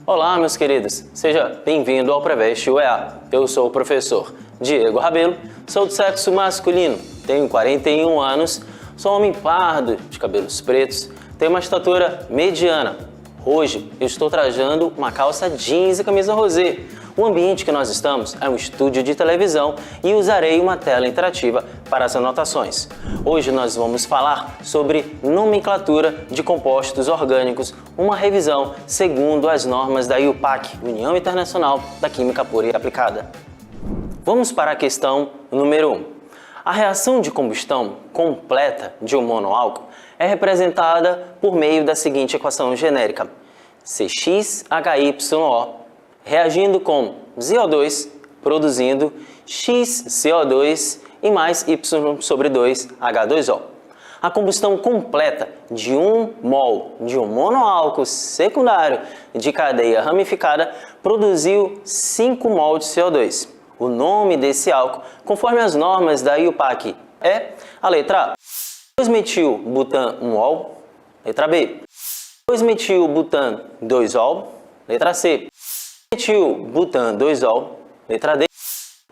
Olá, meus queridos, seja bem-vindo ao Preveste UEA. Eu sou o professor Diego Rabelo, sou do sexo masculino, tenho 41 anos, sou homem pardo, de cabelos pretos, tenho uma estatura mediana. Hoje eu estou trajando uma calça jeans e camisa rosé. O ambiente que nós estamos é um estúdio de televisão e usarei uma tela interativa para as anotações. Hoje nós vamos falar sobre nomenclatura de compostos orgânicos, uma revisão segundo as normas da IUPAC, União Internacional da Química Pura e Aplicada. Vamos para a questão número 1. A reação de combustão completa de um monoálcool é representada por meio da seguinte equação genérica: CxHYO reagindo com CO2, produzindo XCO2 e mais Y sobre 2H2O. A combustão completa de 1 mol de um monoálcool secundário de cadeia ramificada produziu 5 mol de CO2. O nome desse álcool, conforme as normas da IUPAC, é a letra A, 2-metil-butan-1-ol, letra B, 2-metil-butan-2-ol, letra C, 2-metil-butan-2-ol, letra D,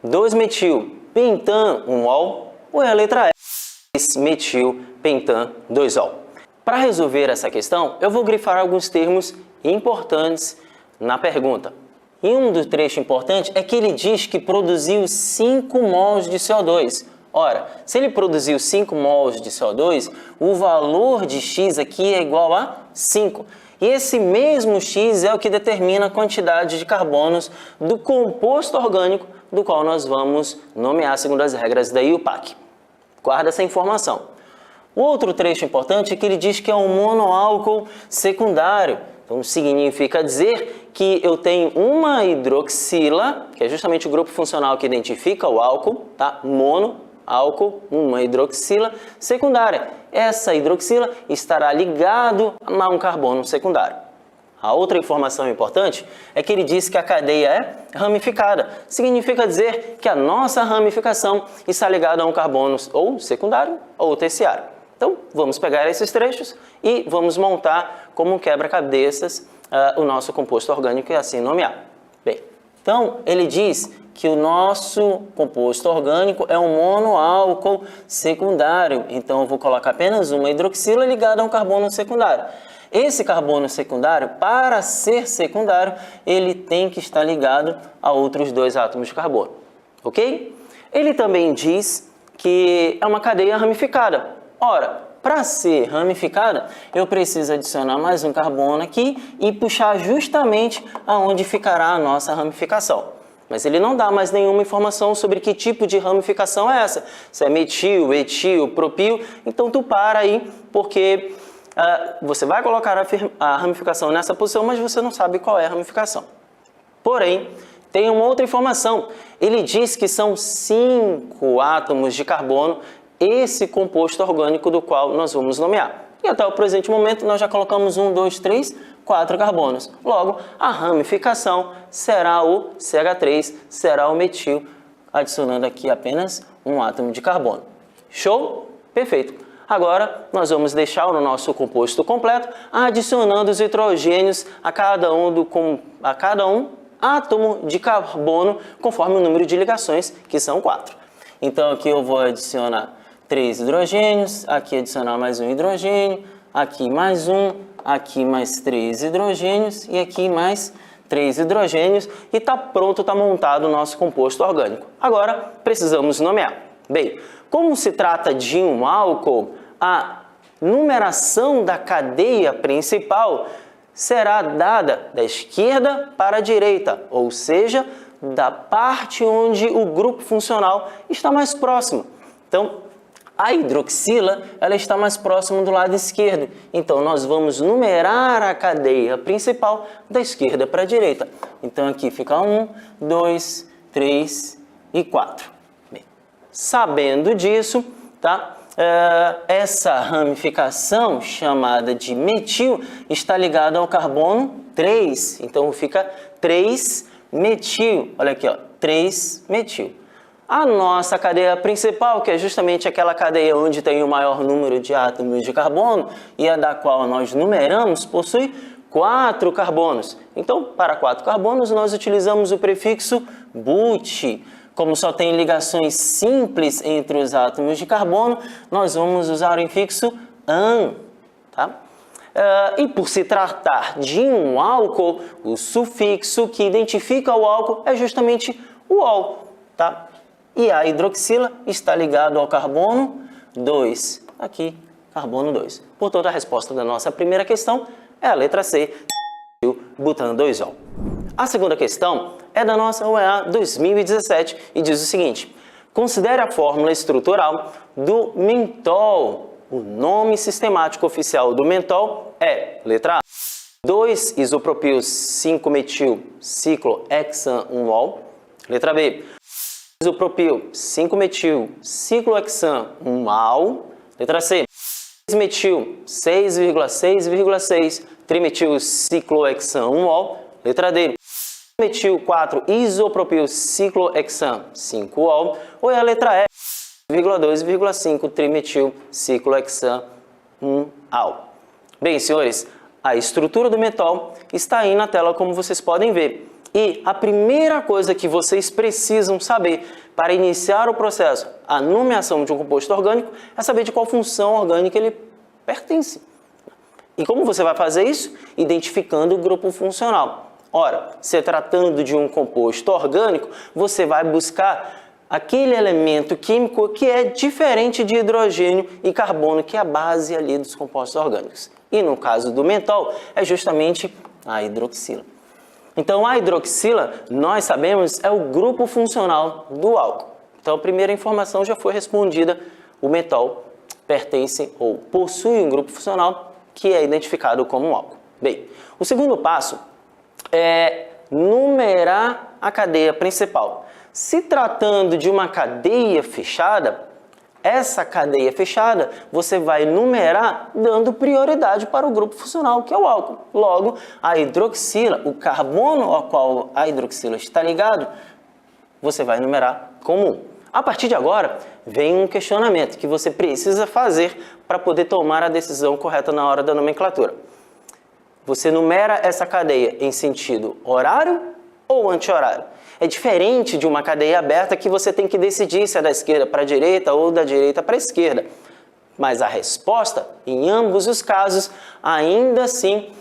2-metil-pentan-1-ol, ou é a letra E, 2-metil-pentan-2-ol. Para resolver essa questão, eu vou grifar alguns termos importantes na pergunta. E um dos trechos importantes é que ele diz que produziu 5 mols de CO2. Ora, se ele produziu 5 mols de CO2, o valor de X aqui é igual a 5. E esse mesmo X é o que determina a quantidade de carbonos do composto orgânico do qual nós vamos nomear segundo as regras da IUPAC. Guarda essa informação. O outro trecho importante é que ele diz que é um monoálcool secundário. Então, significa dizer que eu tenho uma hidroxila, que é justamente o grupo funcional que identifica o álcool, tá? Monoálcool, uma hidroxila secundária. Essa hidroxila estará ligado a um carbono secundário. A outra informação importante é que ele diz que a cadeia é ramificada. Significa dizer que a nossa ramificação está ligada a um carbono ou secundário ou terciário. Então, vamos pegar esses trechos e vamos montar como um quebra-cabeças o nosso composto orgânico e assim nomear. Bem, então ele diz que o nosso composto orgânico é um monoálcool secundário. Então, eu vou colocar apenas uma hidroxila ligada a um carbono secundário. Esse carbono secundário, para ser secundário, ele tem que estar ligado a outros 2 átomos de carbono. Ok? Ele também diz que é uma cadeia ramificada. Ora, para ser ramificada, eu preciso adicionar mais um carbono aqui e puxar justamente aonde ficará a nossa ramificação. Mas ele não dá mais nenhuma informação sobre que tipo de ramificação é essa. Se é metil, etil, propil. Então, tu para aí, porque você vai colocar a ramificação nessa posição, mas você não sabe qual é a ramificação. Porém, tem uma outra informação. Ele diz que são 5 átomos de carbono esse composto orgânico do qual nós vamos nomear. E até o presente momento nós já colocamos 1, 2, 3, 4 carbonos. Logo, a ramificação será o CH3, será o metil, adicionando aqui apenas um átomo de carbono. Show? Perfeito. Agora, nós vamos deixar o nosso composto completo, adicionando os hidrogênios a cada um átomo de carbono, conforme o número de ligações, que são 4. Então, aqui eu vou adicionar 3 hidrogênios, aqui adicionar mais um hidrogênio, aqui mais um, aqui mais 3 hidrogênios e aqui mais 3 hidrogênios e está pronto, está montado o nosso composto orgânico. Agora, precisamos nomear. Bem, como se trata de um álcool, a numeração da cadeia principal será dada da esquerda para a direita, ou seja, da parte onde o grupo funcional está mais próximo. Então, a hidroxila ela está mais próximo do lado esquerdo. Então, nós vamos numerar a cadeia principal da esquerda para a direita. Então, aqui fica 1, 2, 3 e 4. Bem, Sabendo disso, tá? Essa ramificação chamada de metil está ligada ao carbono 3. Então fica 3-metil. Olha aqui, ó, 3-metil. A nossa cadeia principal, que é justamente aquela cadeia onde tem o maior número de átomos de carbono e a da qual nós numeramos, possui 4 carbonos. Então, para 4 carbonos, nós utilizamos o prefixo but. Como só tem ligações simples entre os átomos de carbono, nós vamos usar o infixo an. Tá? E por se tratar de um álcool, o sufixo que identifica o álcool é justamente o ol. Tá? E a hidroxila está ligado ao carbono 2. Aqui, carbono 2. Portanto, a resposta da nossa primeira questão é a letra C, butano 2-ol. A segunda questão é da nossa UEA 2017 e diz o seguinte: considere a fórmula estrutural do mentol. O nome sistemático oficial do mentol é, letra A, 2-isopropil 5-metil ciclohexan-1-ol. Letra B, isopropil 5-metil ciclohexan-1-al. Letra C, 6-metil 6,6,6 trimetil ciclohexan-1-ol. Letra D, metil 4-isopropil ciclohexan 5-ol. Ou é a letra E, 2,5 trimetil ciclohexan 1-al. Bem, senhores, a estrutura do mentol está aí na tela, como vocês podem ver. E a primeira coisa que vocês precisam saber para iniciar o processo, a nomeação de um composto orgânico, é saber de qual função orgânica ele pertence. E como você vai fazer isso? Identificando o grupo funcional. Ora, se tratando de um composto orgânico, você vai buscar aquele elemento químico que é diferente de hidrogênio e carbono, que é a base ali dos compostos orgânicos. E no caso do mentol, é justamente a hidroxila. Então, a hidroxila, nós sabemos, é o grupo funcional do álcool. Então, a primeira informação já foi respondida. O mentol pertence ou possui um grupo funcional que é identificado como álcool. Bem, o segundo passo é numerar a cadeia principal. Se tratando de uma cadeia fechada, essa cadeia fechada você vai numerar dando prioridade para o grupo funcional, que é o álcool. Logo, a hidroxila, o carbono ao qual a hidroxila está ligado, você vai numerar como 1. A partir de agora, vem um questionamento que você precisa fazer para poder tomar a decisão correta na hora da nomenclatura. Você numera essa cadeia em sentido horário ou anti-horário? É diferente de uma cadeia aberta que você tem que decidir se é da esquerda para a direita ou da direita para a esquerda. Mas a resposta, em ambos os casos, ainda assim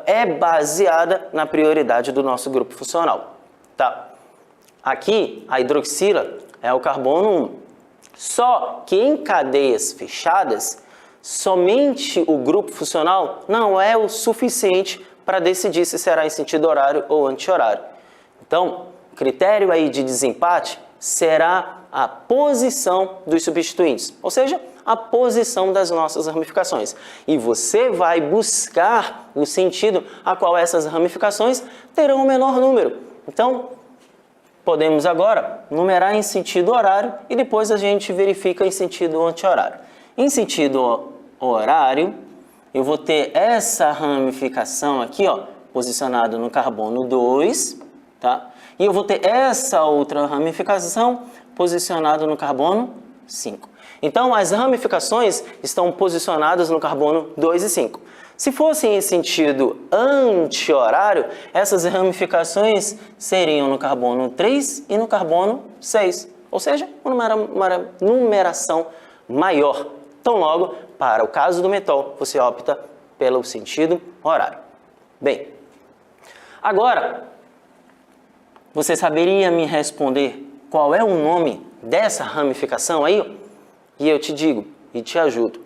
é baseada na prioridade do nosso grupo funcional. Tá? Aqui, a hidroxila é o carbono 1. Só que em cadeias fechadas, somente o grupo funcional não é o suficiente para decidir se será em sentido horário ou anti-horário. Então, o critério aí de desempate será a posição dos substituintes, ou seja, a posição das nossas ramificações. E você vai buscar o sentido a qual essas ramificações terão o menor número. Então, podemos agora numerar em sentido horário e depois a gente verifica em sentido anti-horário. Em sentido horário, eu vou ter essa ramificação aqui, ó, posicionada no carbono 2, tá? E eu vou ter essa outra ramificação posicionada no carbono 5. Então, as ramificações estão posicionadas no carbono 2 e 5. Se fossem em sentido anti-horário, essas ramificações seriam no carbono 3 e no carbono 6. Ou seja, uma numeração maior. Então, logo, para o caso do mentol, você opta pelo sentido horário. Bem, agora, você saberia me responder qual é o nome dessa ramificação aí? E eu te digo e te ajudo.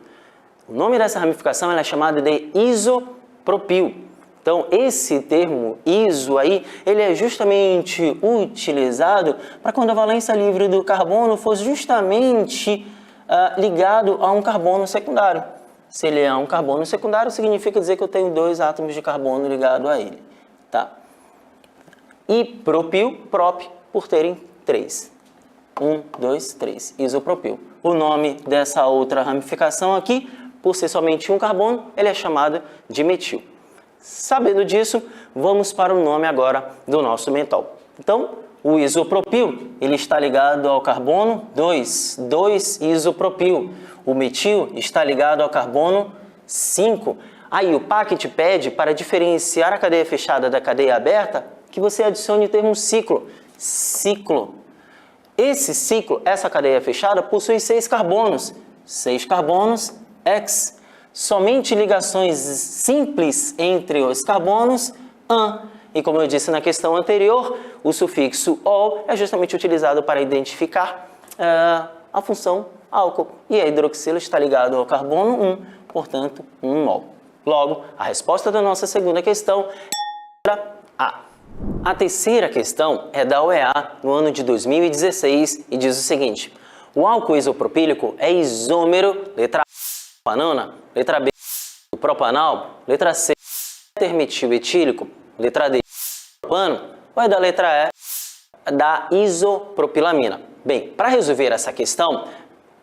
O nome dessa ramificação ela é chamada de isopropil. Então, esse termo iso aí, ele é justamente utilizado para quando a valência livre do carbono for justamente ligado a um carbono secundário. Se ele é um carbono secundário, significa dizer que eu tenho 2 átomos de carbono ligados a ele. Tá? E propil, prop, por terem 3. 1, 2, 3, isopropil. O nome dessa outra ramificação aqui, por ser somente um carbono, ele é chamado de metil. Sabendo disso, vamos para o nome agora do nosso mentol. Então, o isopropil, ele está ligado ao carbono 2, 2-isopropil. O metil está ligado ao carbono 5. Aí o PAC te pede, para diferenciar a cadeia fechada da cadeia aberta, que você adicione o termo ciclo. Ciclo. Esse ciclo, essa cadeia fechada, possui 6 carbonos. 6 carbonos, X. Somente ligações simples entre os carbonos, AN. E como eu disse na questão anterior, o sufixo -ol é justamente utilizado para identificar a função álcool. E a hidroxila está ligada ao carbono 1, portanto, 1 mol. Logo, a resposta da nossa segunda questão é a letra A. A terceira questão é da UEA no ano de 2016 e diz o seguinte: o álcool isopropílico é isômero, letra A, propanona, letra B, do propanal, letra C, éter etílico, letra D, propano, ou é da letra E, da isopropilamina? Bem, para resolver essa questão,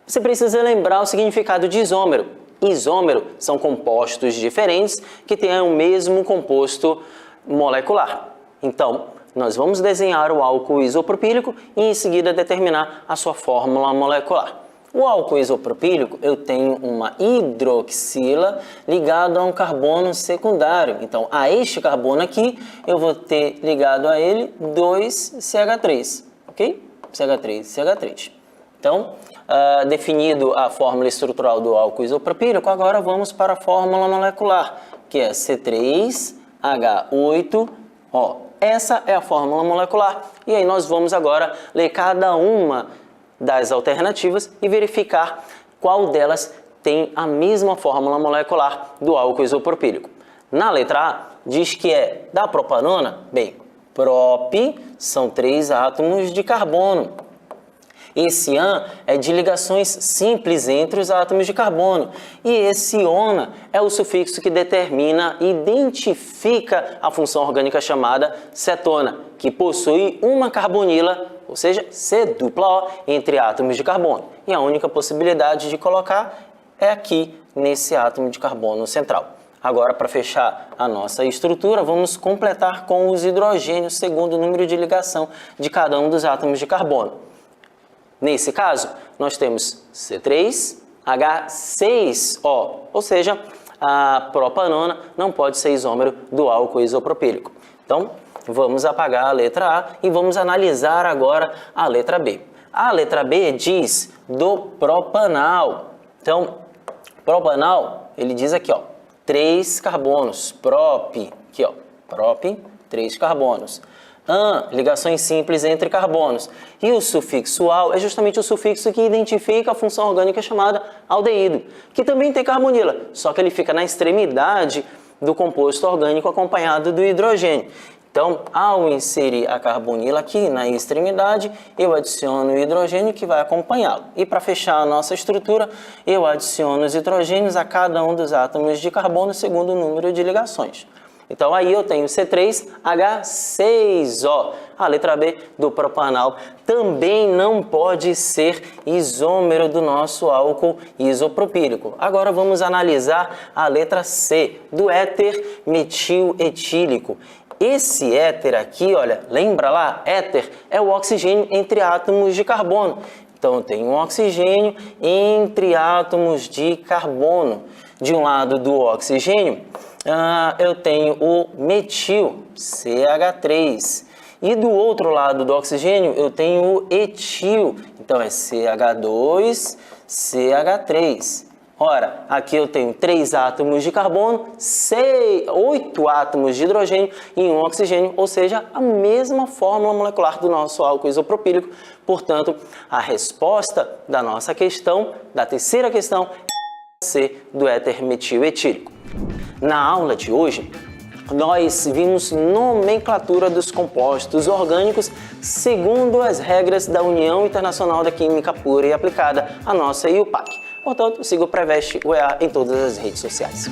você precisa lembrar o significado de isômero. Isômero são compostos diferentes que têm o mesmo composto molecular. Então, nós vamos desenhar o álcool isopropílico e em seguida determinar a sua fórmula molecular. O álcool isopropílico, eu tenho uma hidroxila ligada a um carbono secundário. Então, a este carbono aqui, eu vou ter ligado a ele 2CH3, ok? CH3, CH3. Então, definido a fórmula estrutural do álcool isopropílico, agora vamos para a fórmula molecular, que é C3H8O. Essa é a fórmula molecular. E aí nós vamos agora ler cada uma das alternativas e verificar qual delas tem a mesma fórmula molecular do álcool isopropílico. Na letra A, diz que é da propanona. Bem, prop são 3 átomos de carbono. Esse an é de ligações simples entre os átomos de carbono. E esse ona é o sufixo que determina e identifica a função orgânica chamada cetona, que possui uma carbonila, ou seja, C-dupla-O, entre átomos de carbono. E a única possibilidade de colocar é aqui, nesse átomo de carbono central. Agora, para fechar a nossa estrutura, vamos completar com os hidrogênios segundo o número de ligação de cada um dos átomos de carbono. Nesse caso, nós temos C3H6O, ou seja, a propanona não pode ser isômero do álcool isopropílico. Então, vamos apagar a letra A e vamos analisar agora a letra B. A letra B diz do propanal. Então, propanal, ele diz aqui, ó, 3 carbonos, prop, aqui, ó, prop, 3 carbonos. An, ligações simples entre carbonos. E o sufixo al é justamente o sufixo que identifica a função orgânica chamada aldeído, que também tem carbonila, só que ele fica na extremidade do composto orgânico acompanhado do hidrogênio. Então, ao inserir a carbonila aqui na extremidade, eu adiciono o hidrogênio que vai acompanhá-lo. E para fechar a nossa estrutura, eu adiciono os hidrogênios a cada um dos átomos de carbono segundo o número de ligações. Então, aí eu tenho C3H6O. A letra B do propanal também não pode ser isômero do nosso álcool isopropílico. Agora vamos analisar a letra C, do éter metiletílico. Esse éter aqui, olha, lembra lá? Éter é o oxigênio entre átomos de carbono. Então, eu tenho um oxigênio entre átomos de carbono. De um lado do oxigênio, eu tenho o metil, CH3. E do outro lado do oxigênio, eu tenho o etil. Então, é CH2, CH3. Ora, aqui eu tenho 3 átomos de carbono, 8 átomos de hidrogênio e um oxigênio, ou seja, a mesma fórmula molecular do nosso álcool isopropílico. Portanto, a resposta da nossa questão, da terceira questão, é C, do éter metiletílico. Na aula de hoje, nós vimos nomenclatura dos compostos orgânicos segundo as regras da União Internacional da Química Pura e Aplicada, a nossa IUPAC. Portanto, siga o Preveste UEA em todas as redes sociais.